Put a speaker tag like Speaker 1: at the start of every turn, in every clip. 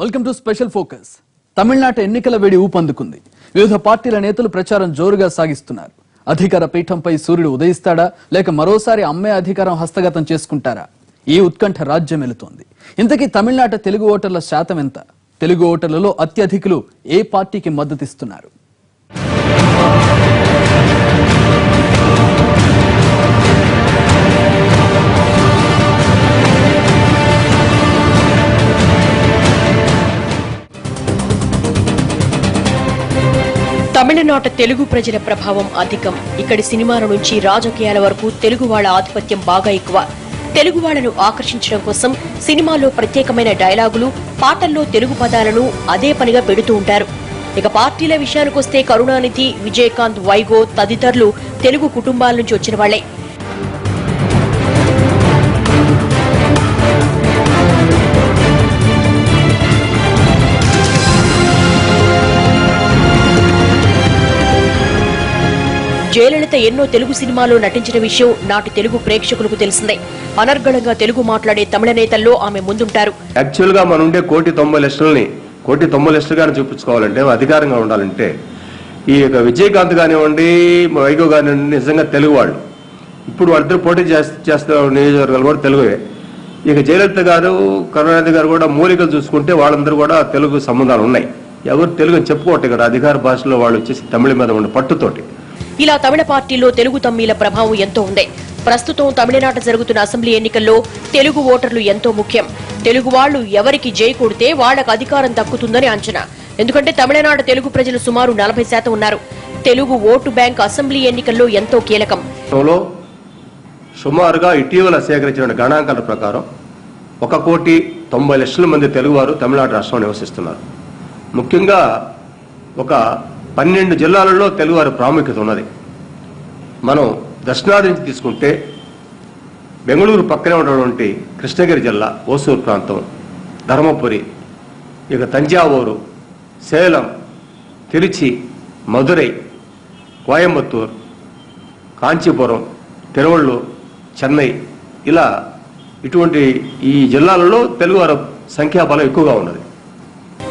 Speaker 1: Welcome to special focus. తమిళనాట ఎన్నికల వేడి ఊపందుకుంది. వివిధ పార్టీల నేతలు ప్రచారం జోరుగా సాగిస్తున్నారు. అధికార పీఠంపై సూర్యుడు ఉదయిస్తాడా లేక మరోసారి అమ్మే అధికారం హస్తగతం చేసుకుంటారా? ఈ ఉత్కంఠ రాజ్యమెలుతోంది. ఇంతకీ తమిళనాట తెలుగు ఓటర్ల శాతం ఎంత? తెలుగు ఓటర్లలో అత్యధికులు ఏ పార్టీకి మద్దతిస్తున్నారు?
Speaker 2: తమిళనాట తెలుగు ప్రజల ప్రభావం అధికం. ఇక్కడి సినిమాల నుంచి రాజకీయాల వరకు తెలుగు వాళ్ల ఆధిపత్యం బాగా ఎక్కువ. తెలుగు వాళ్లను ఆకర్షించడం కోసం సినిమాల్లో ప్రత్యేకమైన డైలాగులు, పాటల్లో తెలుగు పదాలను అదే పనిగా పెడుతూ ఉంటారు. ఇక పార్టీల విషయానికొస్తే కరుణానిధి, విజయకాంత్, వైగో తదితరులు తెలుగు కుటుంబాల నుంచి వచ్చిన వాళ్లే. జయలలిత ఎన్నో తెలుగు సినిమాల్లో నటించిన విషయం నాటి తెలుగు ప్రేక్షకులకు తెలిసిందే. అనర్గళంగా తెలుగు మాట్లాడే తమిళ నేతల్లో ఆమె ముందుంటారు.
Speaker 3: యాక్చువల్ గా మనం ఉండే 1,90,00,000ని 1,90,00,000 చూపించుకోవాలంటే, అధికారంగా ఉండాలంటే ఈ విజయకాంత్ కానివ్వండి, వైగో కానివ్వండి నిజంగా తెలుగు వాళ్ళు. ఇప్పుడు వాళ్ళిద్దరు పోటీ చేస్తున్న నియోజకవర్గాలు కూడా తెలుగువే. ఇక జయలలిత గారు, కరుణానిధి గారు కూడా మూలికలు చూసుకుంటే వాళ్ళందరూ కూడా తెలుగు సంబంధాలు ఉన్నాయి. ఎవరు తెలుగు అని చెప్పుకోవట్లేదు కదా, అధికార భాషలో వాళ్ళు వచ్చేసి తమిళ మీద ఉండే పట్టుతోటి.
Speaker 2: ఇలా తమిళ పార్టీల్లో తెలుగు తమ్మిల ప్రభావం ఎంతో ఉంది. ప్రస్తుతం తమిళనాట జరుగుతున్న అసెంబ్లీ ఎన్నికల్లో తెలుగు ఓటర్లు ఎంతో ముఖ్యం. తెలుగు వాళ్లు ఎవరికి జై కొడితే వాళ్లకు అధికారం దక్కుతుందని అంచనా. ఎందుకంటే తమిళనాడు తెలుగు ప్రజలు సుమారు 40% ఉన్నారు. తెలుగు ఓటు బ్యాంక్ అసెంబ్లీ ఎన్నికల్లో ఎంతో కీలకం.
Speaker 3: సుమారుగా ఇటీవల సేకరించిన గణాంకాల ప్రకారం 1,90,00,000 మంది తెలుగువారు తమిళనాడు రాష్ట్రంలో నివసిస్తున్నారు. ముఖ్యంగా ఒక 12 జిల్లాలలో తెలుగువారి ప్రాముఖ్యత ఉన్నది. మనం దక్షిణాది నుంచి తీసుకుంటే బెంగళూరు పక్కనే ఉన్నటువంటి కృష్ణగిరి జిల్లా, ఓసూరు ప్రాంతం, ధర్మపురి, ఇక తంజావూరు, సేలం, తిరుచి, మధురై, కోయంబత్తూరు, కాంచీపురం, తిరువళ్ళూరు, చెన్నై, ఇలా ఇటువంటి ఈ జిల్లాలలో తెలుగువారి సంఖ్యాబలం ఎక్కువగా ఉన్నది.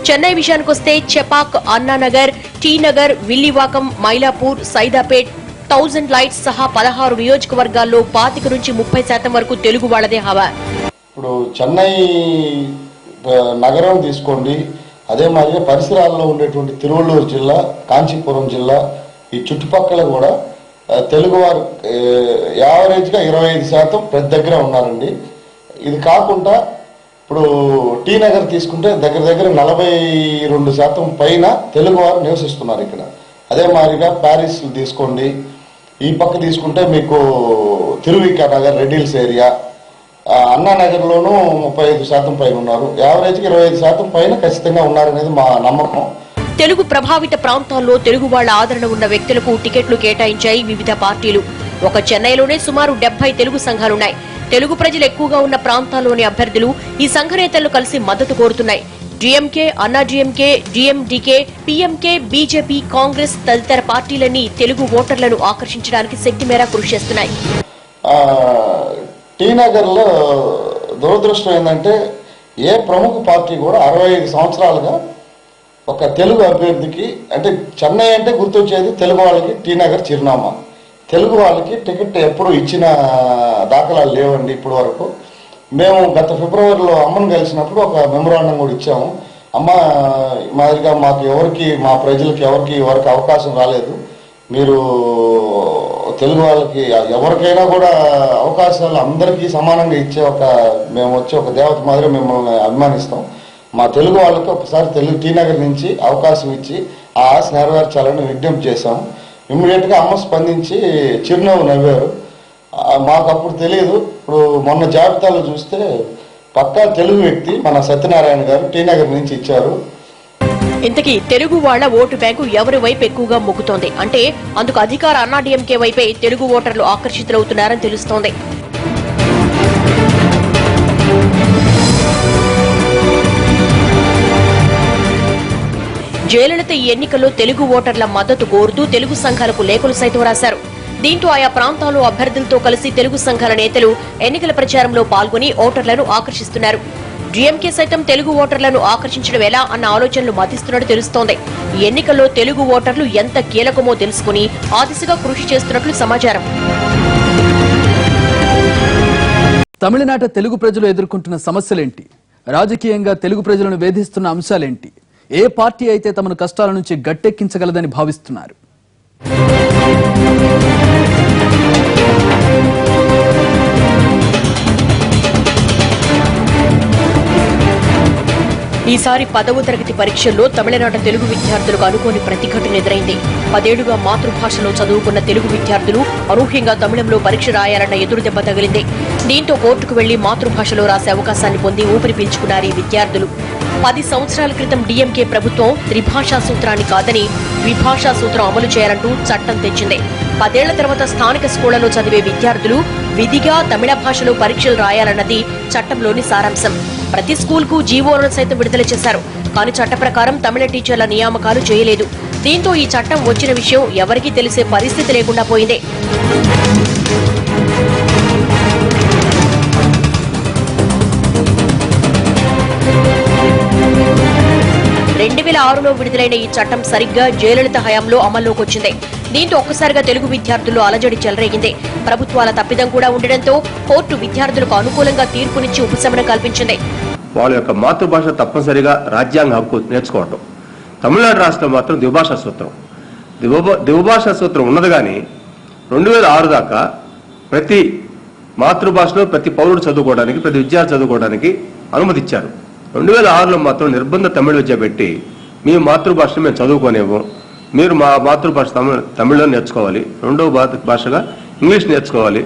Speaker 2: చెన్నై విషయానికొస్తే చెపాక్, అన్నానగర్, టీ నగర్, విల్లివాకం, మైలాపూర్, సైదాపేట్, 1000 లైట్స్ సహా 16 నియోజకవర్గాల్లో 25 నుంచి 30% వరకు తెలుగు వాళ్లదే హవా.
Speaker 4: ఇప్పుడు చెన్నై నగరం తీసుకోండి, అదే మాదిరిగా పరిసరాల్లో ఉండేటువంటి తిరువళ్ళూరు జిల్లా, కాంచీపురం జిల్లా, ఈ చుట్టుపక్కల కూడా తెలుగువారు యావరేజ్గా 25% ప్రతి దగ్గర ఉన్నారండి. ఇది కాకుండా ఇప్పుడు టీ నగర్ తీసుకుంటే దగ్గర 42% పైన తెలుగువారు నివసిస్తున్నారు ఇక్కడ. అదే మాదిరిగా ప్యారిస్ తీసుకోండి, ఈ పక్క తీసుకుంటే మీకు తిరువిక నగర్, రెడ్డిల్స్ ఏరియా, అన్నానగర్లోనూ 35% పైన ఉన్నారు. యావరేజ్గా 25% పైన ఖచ్చితంగా ఉన్నారనేది మా నమ్మకం.
Speaker 2: తెలుగు ప్రభావిత ప్రాంతాల్లో తెలుగు వాళ్ల ఆదరణ ఉన్న వ్యక్తులకు టికెట్లు కేటాయించాయి వివిధ పార్టీలు. ఒక చెన్నైలోనే సుమారు 70 తెలుగు సంఘాలున్నాయి. తెలుగు ప్రజలు ఎక్కువగా ఉన్న ప్రాంతాల్లోని అభ్యర్థులు ఈ సంఘ నేతలు కలిసి మద్దతు కోరుతున్నాయి. డిఎంకే, అన్నా DMK, DMDK, PMK, BJP, Congress తదితర పార్టీలన్నీ తెలుగు ఓటర్లను ఆకర్షించడానికి శక్తి మేర కృషి చేస్తున్నాయి.
Speaker 4: టీ నగర్ లో దురదృష్టం ఏంటంటే ఏ ప్రముఖ పార్టీ కూడా 65 సంవత్సరాలుగా ఒక తెలుగు అభ్యర్థికి, అంటే చెన్నై అంటే గుర్తొచ్చేది తెలుగు వాళ్ళకి టీ నగర్ చిరునామా. తెలుగు వాళ్ళకి టికెట్ ఎప్పుడు ఇచ్చిన దాఖలాలు లేవండి ఇప్పటి వరకు. మేము గత ఫిబ్రవరిలో అమ్మను కలిసినప్పుడు ఒక మెమోరాండం కూడా ఇచ్చాము. అమ్మ మాదిరిగా మాకు ఎవరికి, మా ప్రజలకి ఎవరికి వరకు అవకాశం రాలేదు. మీరు తెలుగు వాళ్ళకి ఎవరికైనా కూడా అవకాశాలు అందరికీ సమానంగా ఇచ్చే మేము వచ్చే ఒక దేవత మాదిరి మిమ్మల్ని అభిమానిస్తాం. మా తెలుగు వాళ్ళకి ఒకసారి తెలుగు టీ నగర్ నుంచి అవకాశం ఇచ్చి ఆ ఆశ నెరవేర్చాలని విజ్ఞప్తి చేశాము. ఇమ్మీడియట్గా అమ్మ స్పందించి చిరునవ్వు నవ్వారు. మాకు అప్పుడు తెలియదు. ఇప్పుడు మొన్న జాబితాలో చూస్తే పక్కా తెలుగు వ్యక్తి మన సత్యనారాయణ గారు టీ నగర్ నుంచి ఇచ్చారు.
Speaker 2: ఇంతకీ తెలుగు వాళ్ల ఓటు బ్యాంకు ఎవరి వైపు ఎక్కువగా మొగ్గుతోంది అంటే అందుకు అధికార అన్నా డిఎంకే వైపే తెలుగు ఓటర్లు ఆకర్షితులవుతున్నారని తెలుస్తోంది. జయలలిత ఈ ఎన్నికల్లో తెలుగు ఓటర్ల మద్దతు కోరుతూ తెలుగు సంఘాలకు లేఖలు సైతం రాశారు. దీంతో ఆయా ప్రాంతాల్లో అభ్యర్థులతో కలిసి తెలుగు సంఘాల నేతలు ఎన్నికల ప్రచారంలో పాల్గొని ఓటర్లను ఆకర్షిస్తున్నారు. డీఎంకే సైతం తెలుగు ఓటర్లను ఆకర్షించడం ఎలా అన్న ఆలోచనలు మతిస్తున్నట్టు తెలుస్తోంది. ఈ ఎన్నికల్లో తెలుగు ఓటర్లు ఎంత కీలకమో తెలుసుకుని ఆ దిశగా కృషి చేస్తున్నట్లు సమాచారం.
Speaker 1: తమిళనాట తెలుగు ప్రజలు ఎదుర్కొంటున్న సమస్యలేంటి? రాజకీయంగా తెలుగు ప్రజలను వేధిస్తున్న అంశాలేంటి? ఏ పార్టీ అయితే తమను కష్టాల నుంచి గట్టెక్కించగలదని భావిస్తున్నారు?
Speaker 2: ఈసారి 10వ తరగతి పరీక్షల్లో తమిళనాట తెలుగు విద్యార్థులకు అనుకోని ప్రతిఘటన ఎదురైంది. 10 ఏళ్లుగా మాతృభాషలో చదువుకున్న తెలుగు విద్యార్థులు అనూహ్యంగా తమిళంలో పరీక్ష రాయాలన్న ఎదురుదెబ్బ తగిలింది. దీంతో కోర్టుకు వెళ్లి మాతృభాషలో రాసే అవకాశాన్ని పొంది ఊపిరి పీల్చుకున్నారు ఈ విద్యార్థులు. 10 సంవత్సరాల క్రితం డీఎంకే ప్రభుత్వం త్రిభాషా సూత్రాన్ని కాదని ద్విభాషా సూత్రం అమలు చేయాలంటూ చట్టం తెచ్చింది. 10 ఏళ్ల తర్వాత స్థానిక స్కూళ్లలో చదివే విద్యార్థులు విధిగా తమిళ భాషలో పరీక్షలు రాయాలన్నది చట్టంలోని సారాంశం. ప్రతి స్కూల్కు జీవోలను సైతం విడుదల చేశారు. కానీ చట్ట ప్రకారం తమిళ టీచర్ల నియామకాలు చేయలేదు. దీంతో ఈ చట్టం వచ్చిన విషయం ఎవరికీ తెలిసే పరిస్థితి లేకుండా పోయింది. 2006లో విడుదలైన ఈ చట్టం సరిగ్గా జయలలిత హయాంలో అమల్లోకి వచ్చింది. దీంతో ఒక్కసారిగా తెలుగు విద్యార్థుల్లో అలజడి చెలరేగింది. ప్రభుత్వాల తప్పిదం కూడా ఉండడంతో కోర్టు విద్యార్థులకు అనుకూలంగా తీర్పునిచ్చి ఉపశమనం కల్పించింది.
Speaker 3: వాళ్ళ యొక్క మాతృభాష తప్పనిసరిగా రాజ్యాంగ హక్కు నేర్చుకోవటం. తమిళనాడు రాష్ట్రం మాత్రం ద్విభాషా సూత్రం. ద్విభాషా సూత్రం ఉన్నది కానీ 2006 దాకా ప్రతి మాతృభాషలో ప్రతి పౌరుడు చదువుకోవడానికి, ప్రతి విద్యార్థి చదువుకోవడానికి అనుమతి ఇచ్చారు. 2006లో మాత్రం నిర్బంధ తమిళ విద్య పెట్టి మీ మాతృభాషను మేము చదువుకోనేమో, మీరు మా మాతృభాష తమిళలో నేర్చుకోవాలి, రెండవ భాషగా ఇంగ్లీష్ నేర్చుకోవాలి,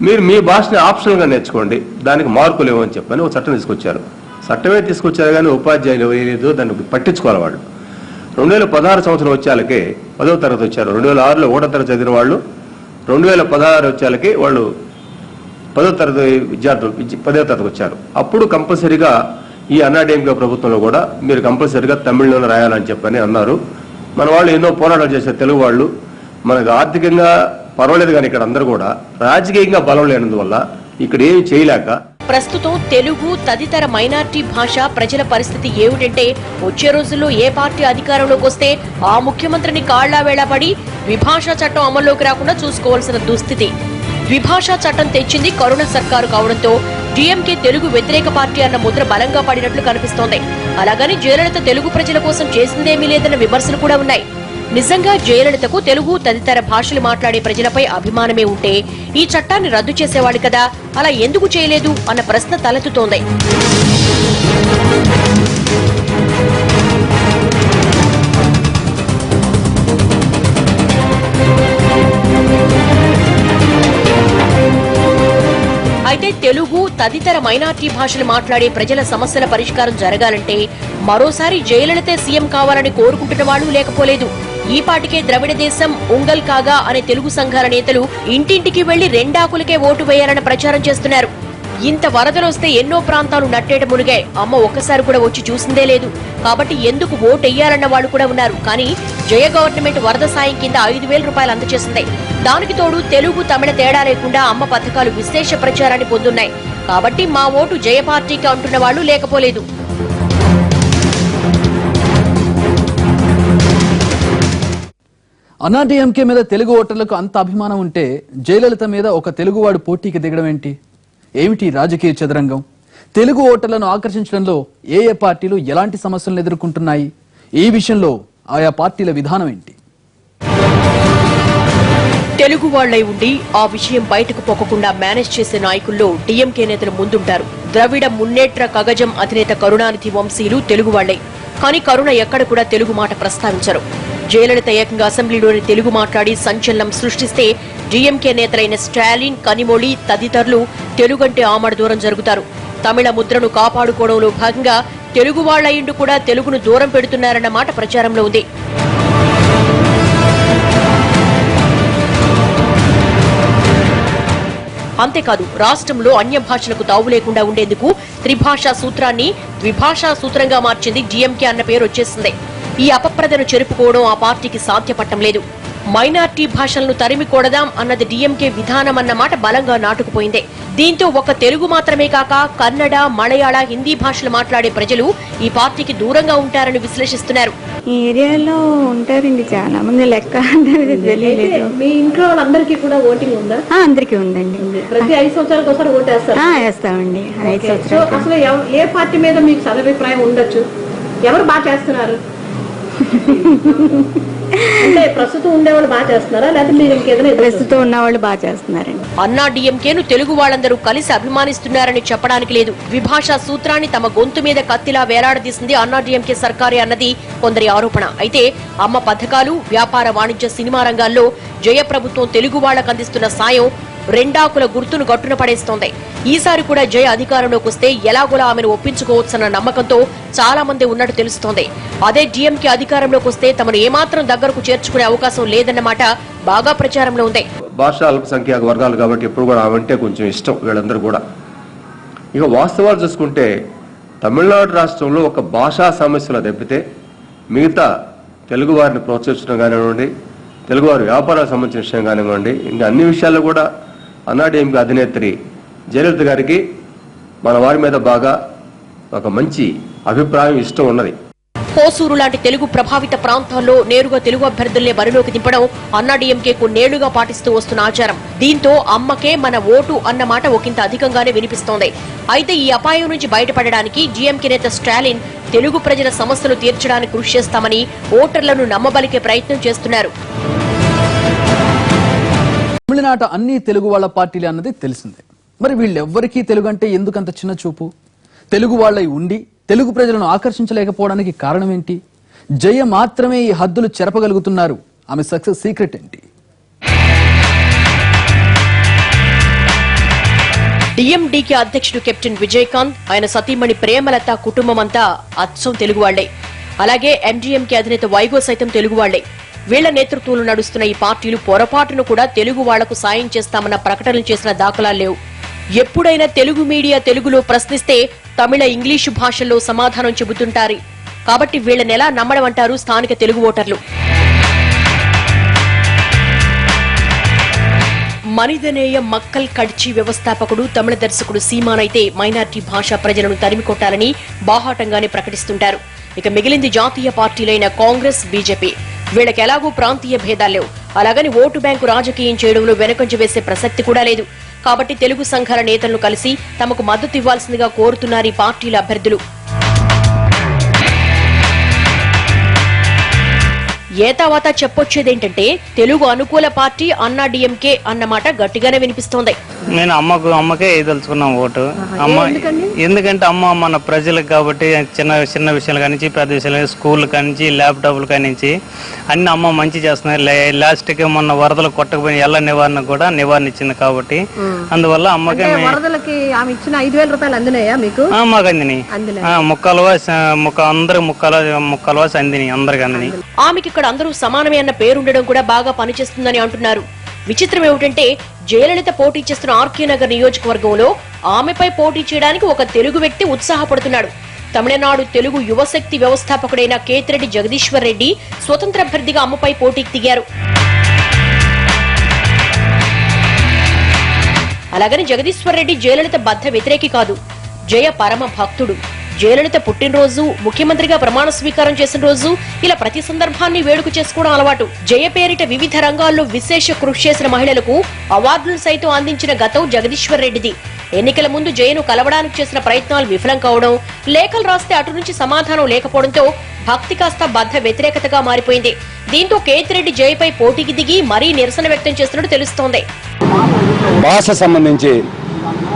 Speaker 3: మీరు మీ భాషని ఆప్షనల్గా నేర్చుకోండి, దానికి మార్కులు ఏమో అని చెప్పని ఒక చట్టం తీసుకొచ్చారు. చట్టమే తీసుకొచ్చారు కానీ ఉపాధ్యాయులు ఏదో దాన్ని పట్టించుకోవాలి. వాళ్ళు 2016 సంవత్సరం వచ్చేళ్ళకే 10వ తరగతి వచ్చారు. 2006లో 1వ తరగతి చదివిన వాళ్ళు 2016 వచ్చేళ్ళకి వాళ్ళు 10వ తరగతి విద్యార్థులు 10వ తరగతి వచ్చారు. అప్పుడు కంపల్సరీగా ఈ అన్నాడీఎంకే ప్రభుత్వంలో కూడా మీరు కంపల్సరీగా తమిళలోనే రాయాలని చెప్పని అన్నారు. మన వాళ్ళు ఎన్నో పోరాటాలు చేశారు. తెలుగు వాళ్ళు మనకు ఆర్థికంగా పర్వాలేదు కానీ ఇక్కడ అందరూ కూడా రాజకీయంగా బలం లేనందువల్ల ఇక్కడ ఏమి చేయలేక
Speaker 2: ప్రస్తుతం తెలుగు తదితర మైనార్టీ భాష ప్రజల పరిస్థితి ఏమిటంటే వచ్చే రోజుల్లో ఏ పార్టీ అధికారంలోకి వస్తే ఆ ముఖ్యమంత్రిని కాళ్లా వేళాపడి ద్విభాషా చట్టం అమల్లోకి రాకుండా చూసుకోవాల్సిన దుస్థితి. ద్విభాషా చట్టం తెచ్చింది కరుణ సర్కారు కావడంతో డీఎంకే తెలుగు వ్యతిరేక పార్టీ అన్న ముద్ర బలంగా పడినట్లు కనిపిస్తోంది. అలాగని జయలలిత తెలుగు ప్రజల కోసం చేసిందేమీ లేదన్న విమర్శలు కూడా ఉన్నాయి. నిజంగా జయలలితకు తెలుగు తదితర భాషలు మాట్లాడే ప్రజలపై అభిమానమే ఉంటే ఈ చట్టాన్ని రద్దు చేసేవాడు కదా, అలా ఎందుకు చేయలేదు అన్న ప్రశ్న తలెత్తుతోంది. అయితే తెలుగు తదితర మైనార్టీ భాషలు మాట్లాడే ప్రజల సమస్యల పరిష్కారం జరగాలంటే మరోసారి జయలలితే సీఎం కావాలని కోరుకుంటున్న వాళ్ళు లేకపోలేదు. ఈ పాటికే ద్రవిడ దేశం ఉంగల్ కాగా అనే తెలుగు సంఘాల నేతలు ఇంటింటికి వెళ్లి రెండాకులకే ఓటు వేయాలని ప్రచారం చేస్తున్నారు. ఇంత వరదలొస్తే ఎన్నో ప్రాంతాలు నట్టేట మునిగాయి. అమ్మ ఒక్కసారి కూడా వచ్చి చూసిందే లేదు. కాబట్టి ఎందుకు ఓటెయ్యాలన్న వాళ్ళు కూడా ఉన్నారు. కానీ జయ గవర్నమెంట్ వరద సాయం కింద 5,000 రూపాయలు అందజేసింది. దానికి తోడు తెలుగు తమిళ తేడా లేకుండా అమ్మ పథకాలు విశేష ప్రచారాన్ని పొందున్నాయి. కాబట్టి మా ఓటు జయ పార్టీకి అంటున్న వాళ్ళు లేకపోలేదు.
Speaker 1: అన్నాడీఎంకే మీద తెలుగు ఓటర్లకు అంత అభిమానం ఉంటే జయలలిత మీద ఒక తెలుగువాడు పోటీకి దిగడం ఏంటి? ఏమిటి రాజకీయ చదరంగం? తెలుగు ఓటర్లను ఆకర్షించడంలో ఏ పార్టీలు ఎలాంటి సమస్యలను ఎదుర్కొంటున్నాయి? ఈ విషయంలో ఆయా పార్టీల విధానం ఏంటి?
Speaker 2: తెలుగు వాళ్లై ఉండి ఆ విషయం బయటకు పొక్కకుండా మేనేజ్ చేసే నాయకుల్లో డీఎంకే నేతలు ముందుంటారు. ద్రవిడ మున్నేట్ర కగజం అధినేత కరుణానిధి వంశీయులు తెలుగు వాళ్లే. కానీ కరుణ ఎక్కడ కూడా తెలుగు మాట ప్రస్తావించరు. జయలలిత ఏకంగా అసెంబ్లీలోని తెలుగు మాట్లాడి సంచలనం సృష్టిస్తే డీఎంకే నేతలైన స్టాలిన్, కనిమొళి తదితరులు తెలుగంటే ఆమడ దూరం జరుగుతారు. తమిళ ముద్రను కాపాడుకోవడంలో భాగంగా తెలుగు వాళ్లయిండు కూడా తెలుగును దూరం పెడుతున్నారన్న మాట ప్రచారంలో ఉంది. అంతేకాదు రాష్ట్రంలో అన్య భాషలకు తావు లేకుండా ఉండేందుకు త్రిభాషా సూత్రాన్ని ద్విభాషా సూత్రంగా మార్చింది డీఎంకే అన్న పేరు వచ్చేసింది. ఈ అపప్రదను చెరుపుకోవడం ఆ పార్టీకి సాధ్యపట్టం లేదు. మైనార్టీ భాషలను తరిమి కొడదాం అన్నది డీఎంకే విధానం అన్నమాట బలంగా నాటుకుపోయింది. దీంతో ఒక తెలుగు మాత్రమే కాక కన్నడ, మలయాళ, హిందీ భాషలు మాట్లాడే ప్రజలు ఈ పార్టీకి దూరంగా ఉంటారని విశ్లేషిస్తున్నారు.
Speaker 5: ఈ ఏరియాలో ఉంటారండి చాలా మంది, లెక్క తెలియలేదు.
Speaker 6: మీ ఇంట్లో వాళ్ళందరికీ కూడా ఓటింగ్ ఉందా?
Speaker 5: అందరికీ ఉందండి.
Speaker 6: ప్రతి 5 సంవత్సరాలకు ఒకసారి ఓటు వేస్తారు?
Speaker 5: వేస్తామండి. 5
Speaker 6: సో
Speaker 5: సంవత్సరాలు.
Speaker 6: అసలు ఏ పార్టీ మీద మీకు సదభిప్రాయం ఉండొచ్చు? ఎవరు బాగా చేస్తున్నారు? అంటే ప్రస్తుతం ఉండేవాళ్ళు బాగా చేస్తున్నారా, లేకపోతే మీరు ఇంకేదైనా
Speaker 5: ప్రస్తుతం ఉన్న వాళ్ళు బాగా చేస్తున్నారండి.
Speaker 2: అన్నా డీఎంకేను తెలుగు వాళ్ళందరూ కలిసి అభిమానిస్తున్నారని చెప్పడానికి లేదు. ద్విభాషా సూత్రాన్ని తమ గొంతు మీద కత్తిలా వేలాడదీసింది అన్నా డీఎంకే సర్కారే అన్నది కొందరి ఆరోపణ. అయితే అమ్మ పథకాలు, వ్యాపార, వాణిజ్య, సినిమా రంగాల్లో జయ ప్రభుత్వం తెలుగు వాళ్లకు అందిస్తున్న సాయం రెండాకుల గుర్తును గట్టున పడేస్తోంది. ఈసారి కూడా జయ అధికారంలోకి వస్తే ఎలాగోలా ఆమెను ఒప్పించుకోవచ్చన్న నమ్మకంతో చాలా మంది ఉన్నట్టు తెలుస్తోంది. అదే డీఎంకే అధికారంలోకి వస్తే తమను ఏమాత్రం దగ్గరకు చేర్చుకునే అవకాశం లేదన్నమాట బాగా ప్రచారంలో ఉంది.
Speaker 3: భాష అల్పసంఖ్యాక వర్గాలు కాబట్టి ఎప్పుడు కూడా ఆమె కొంచెం ఇష్టం వీళ్ళందరూ కూడా. ఇక వాస్తవాలు చూసుకుంటే తమిళనాడు రాష్ట్రంలో ఒక భాషా సమస్యలు తప్పితే మిగతా తెలుగు వారిని ప్రోత్సహించడం కానివ్వండి, తెలుగువారి వ్యాపారాలకు సంబంధించిన విషయం కానివ్వండి, ఇంకా అన్ని విషయాల్లో కూడా అన్నా డీఎంకే అధినేత్రి జయలలిత గారికి మన వారి మీద బాగా ఒక మంచి అభిప్రాయం, ఇష్టం ఉన్నది.
Speaker 2: హోసూరు లాంటి తెలుగు ప్రభావిత ప్రాంతాల్లో నేరుగా తెలుగు అభ్యర్థుల్ని బరిలోకి దింపడం అన్నా డీఎంకేకు నేడుగా పాటిస్తూ వస్తున్న ఆచారం. దీంతో అమ్మకే మన ఓటు అన్నమాట ఒకంత అధికంగానే వినిపిస్తోంది. అయితే ఈ అపాయం నుంచి బయటపడడానికి డీఎంకే నేత స్టాలిన్ తెలుగు ప్రజల సమస్యలు తీర్చడానికి కృషి చేస్తామని ఓటర్లను నమ్మబలికే ప్రయత్నం చేస్తున్నారు.
Speaker 1: తమిళనాట అన్ని తెలుగు వాళ్ళ పార్టీలే అన్నది తెలిసిందే. మరి వీళ్ళెవ్వరికీ తెలుగు అంటే ఎందుకంత చిన్న చూపు? తెలుగు వాళ్ళై ఉండి తెలుగు ప్రజలను ఆకర్షించలేకపోవడానికి కారణం ఏంటి? జయ మాత్రమే ఈ హద్దులు చెరపగలుగుతున్నారు. ఆమె సక్సెస్ సీక్రెట్ ఏంటి?
Speaker 2: డిఎండికే అధ్యక్షుడు కెప్టెన్ విజయకాంత్, ఆయన సతీమణి ప్రేమలత కుటుంబం అంతా అచ్చం తెలుగు వాళ్లే. అలాగే ఎండీఎంకే అధినేత వైగో సైతం తెలుగు వాళ్లే. వీళ్ల నేతృత్వంలో నడుస్తున్న ఈ పార్టీలు పొరపాటును కూడా తెలుగు వాళ్లకు సాయం చేస్తామన్న ప్రకటనలు చేసిన దాఖలాలు లేవు. ఎప్పుడైనా తెలుగు మీడియా తెలుగులో ప్రశ్నిస్తే తమిళ, ఇంగ్లీషు భాషల్లో సమాధానం చెబుతుంటారు. కాబట్టి వీళ్లనెలా నమ్మడం అంటారు స్థానిక తెలుగు ఓటర్లు. మనిదనేయ మక్కల్ కడ్చి వ్యవస్థాపకుడు తమిళ దర్శకుడు సీమానైతే మైనార్టీ భాషా ప్రజలను తరిమికొట్టాలని బాహాటంగానే ప్రకటిస్తుంటారు. ఇక మిగిలింది జాతీయ పార్టీలైన కాంగ్రెస్, బీజేపీ. వీళ్ళకి ఎలాగూ ప్రాంతీయ భేదాలు లేవు. అలాగని ఓటు బ్యాంకు రాజకీయం చేయడంలో వెనకంజ వేసే ప్రసక్తి కూడా లేదు. కాబట్టి తెలుగు సంఘాల నేతలను కలిసి తమకు మద్దతు ఇవ్వాల్సిందిగా కోరుతున్నారు ఈ పార్టీల అభ్యర్థులు. ఏతావాత చెప్పొచ్చేదేంటంటే తెలుగు అనుకూల పార్టీ అన్నా డీఎంకే అన్నమాట గట్టిగానే వినిపిస్తోంది.
Speaker 7: నేను అమ్మకే తెలుసుకున్నాం ఓటు. అమ్మ ఎందుకంటే అమ్మ మన ప్రజలకు కాబట్టి చిన్న విషయాలు కానించి పెద్ద విషయాలు, స్కూల్ కానించి ల్యాప్టాప్లు కానించి అన్ని అమ్మ మంచి చేస్తున్నాయి. లాస్ట్ కి మొన్న వరదలు కొట్టకపోయిన ఎల్ల నివారణ కూడా నివారణ ఇచ్చింది కాబట్టి అందువల్ల అమ్మకే.
Speaker 6: వరదలకి ఆమె ఇచ్చిన 5,000 రూపాయలు అందినాయా మీకు?
Speaker 7: మాకు అందినాయి. అందరు ముక్కలవాసి అందినాయి, అందరికి అందినాయి.
Speaker 2: ఆమెకి ఇక్కడ అందరూ సమానమే అన్న పేరుండడం కూడా బాగా పనిచేస్తుందని అంటున్నారు. విచిత్రం ఏమిటంటే జయలలిత పోటీ చేస్తున్న ఆర్కే నగర్ నియోజకవర్గంలో ఆమెపై పోటీ చేయడానికి ఒక తెలుగు వ్యక్తి ఉత్సాహపడుతున్నాడు. తమిళనాడు తెలుగు యువశక్తి వ్యవస్థాపకుడైన కేతిరెడ్డి జగదీశ్వర్ రెడ్డి స్వతంత్ర అభ్యర్థిగా అమ్మపై పోటీకి దిగారు. అలాగని జగదీశ్వర్ రెడ్డి జయలలిత బద్ధ వ్యతిరేకి కాదు. జయ పరమ భక్తుడు. జయలలిత పుట్టినరోజు, ముఖ్యమంత్రిగా ప్రమాణ స్వీకారం చేసిన రోజు ఇలా ప్రతి సందర్భాన్ని వేడుక చేసుకోవడం అలవాటు. జయ పేరిట వివిధ రంగాల్లో విశేష కృషి చేసిన మహిళలకు అవార్డులు సైతం అందించిన గతం జగదీశ్వర్ రెడ్డిది. ఎన్నికల ముందు జయను కలవడానికి చేసిన ప్రయత్నాలు విఫలం కావడం, లేఖలు రాస్తే అటు నుంచి సమాధానం లేకపోవడంతో భక్తి కాస్త బద్ధ వ్యతిరేకతగా మారిపోయింది. దీంతో కేతిరెడ్డి జయపై పోటీకి దిగి మరీ నిరసన వ్యక్తం చేస్తున్నట్టు తెలుస్తోంది.
Speaker 8: భాష సంబంధించి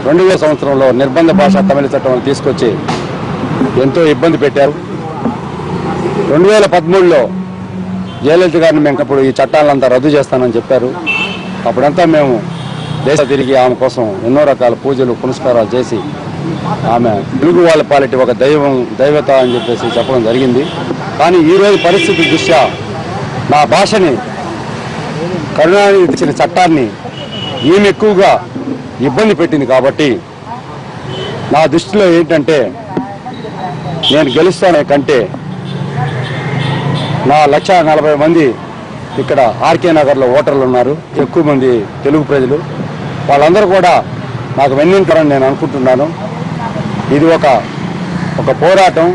Speaker 8: 2000 సంవత్సరంలో నిర్బంధ భాష తమిళ చట్టం తీసుకొచ్చి ఎంతో ఇబ్బంది పెట్టారు. 2013లో జయలలిత గారిని మేము అప్పుడు ఈ చట్టాలంతా రద్దు చేస్తానని చెప్పారు. అప్పుడంతా మేము దేశ తిరిగి ఆమె కోసం ఎన్నో రకాల పూజలు పునస్కారాలు చేసి ఆమె తెలుగు వాళ్ళ పాలిటి ఒక దైవత అని చెప్పేసి చెప్పడం జరిగింది. కానీ ఈరోజు పరిస్థితి దృష్ట్యా నా భాషని కరుణానిధి ఇచ్చిన చట్టాన్ని ఈమె ఎక్కువగా ఇబ్బంది పెట్టింది. కాబట్టి నా దృష్టిలో ఏంటంటే నేను గెలుస్తానే కంటే నా 140,000 మంది ఇక్కడ ఆర్కే నగర్లో ఓటర్లు ఉన్నారు, ఎక్కువ మంది తెలుగు ప్రజలు. వాళ్ళందరూ కూడా నాకు వెన్నింటారని నేను అనుకుంటున్నాను. ఇది ఒక పోరాటం,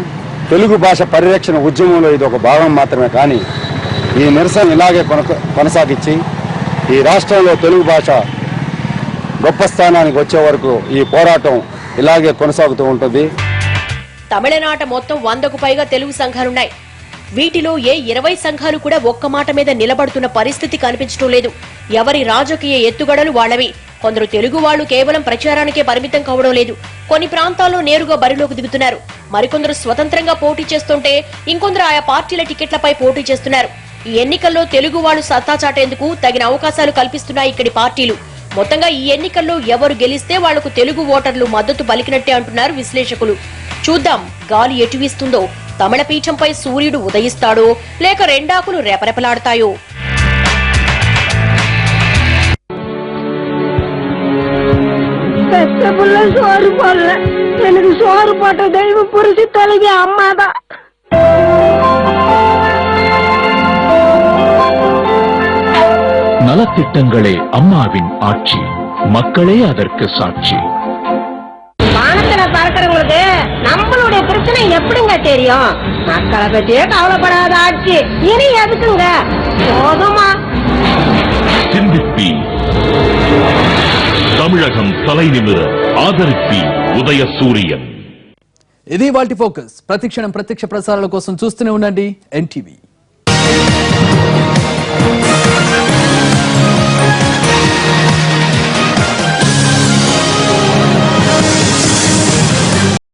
Speaker 8: తెలుగు భాష పరిరక్షణ ఉద్యమంలో ఇది ఒక భాగం మాత్రమే. కానీ ఈ నిరసన ఇలాగే కొనసాగించి ఈ రాష్ట్రంలో తెలుగు భాష గొప్ప స్థానానికి వచ్చే వరకు ఈ పోరాటం ఇలాగే కొనసాగుతూ ఉంటుంది.
Speaker 2: తమిళనాట మొత్తం 100కు పైగా తెలుగు సంఘాలున్నాయి. వీటిలో ఏ 20 సంఘాలు కూడా ఒక్క మాట మీద నిలబడుతున్న పరిస్థితి కనిపించడం లేదు. ఎవరి రాజకీయ ఎత్తుగడలు వాళ్లవి. కొందరు తెలుగు వాళ్లు కేవలం ప్రచారానికే పరిమితం కావడం లేదు. కొన్ని ప్రాంతాల్లో నేరుగా బరిలోకి దిగుతున్నారు. మరికొందరు స్వతంత్రంగా పోటీ చేస్తుంటే ఇంకొందరు ఆయా పార్టీల టికెట్లపై పోటీ చేస్తున్నారు. ఈ ఎన్నికల్లో తెలుగు వాళ్లు సత్తా చాటేందుకు తగిన అవకాశాలు కల్పిస్తున్నాయి ఇక్కడి పార్టీలు. మొత్తంగా ఈ ఎన్నికల్లో ఎవరు గెలిస్తే వాళ్లకు తెలుగు ఓటర్లు మద్దతు పలికినట్టే అంటున్నారు విశ్లేషకులు. చూద్దాం గాలి ఎటు వీస్తుందో. తమిళ పీఠంపై సూర్యుడు ఉదయిస్తాడో లేక రెండాకులు రెపరెపలాడతాయో.
Speaker 6: சோறு போடல, எனக்கு சோறு போட்ட தெய்வம் புரிச்சு தொலைவி அம்மாதான்.
Speaker 9: நலத்திட்டங்களே அம்மாவின் ஆட்சி, மக்களே அதற்கு சாட்சி.
Speaker 6: வானத்துல பறக்கிறவங்களுக்கு நம்மளுடைய பிரச்சனை எப்படிங்க தெரியும்? மக்களை பற்றியே கவலைப்படாத ஆட்சி இனி எதுக்குங்க? போதுமா?
Speaker 9: சிந்திப்பி தமிழகம் தலை நிமிர ఆదరిప్పి ఉదయసూర్యం.
Speaker 1: ఇది వాటి ఫోకస్. ప్రతిక్షణం ప్రత్యక్ష ప్రసారాల కోసం చూస్తూనే ఉండండి NTV.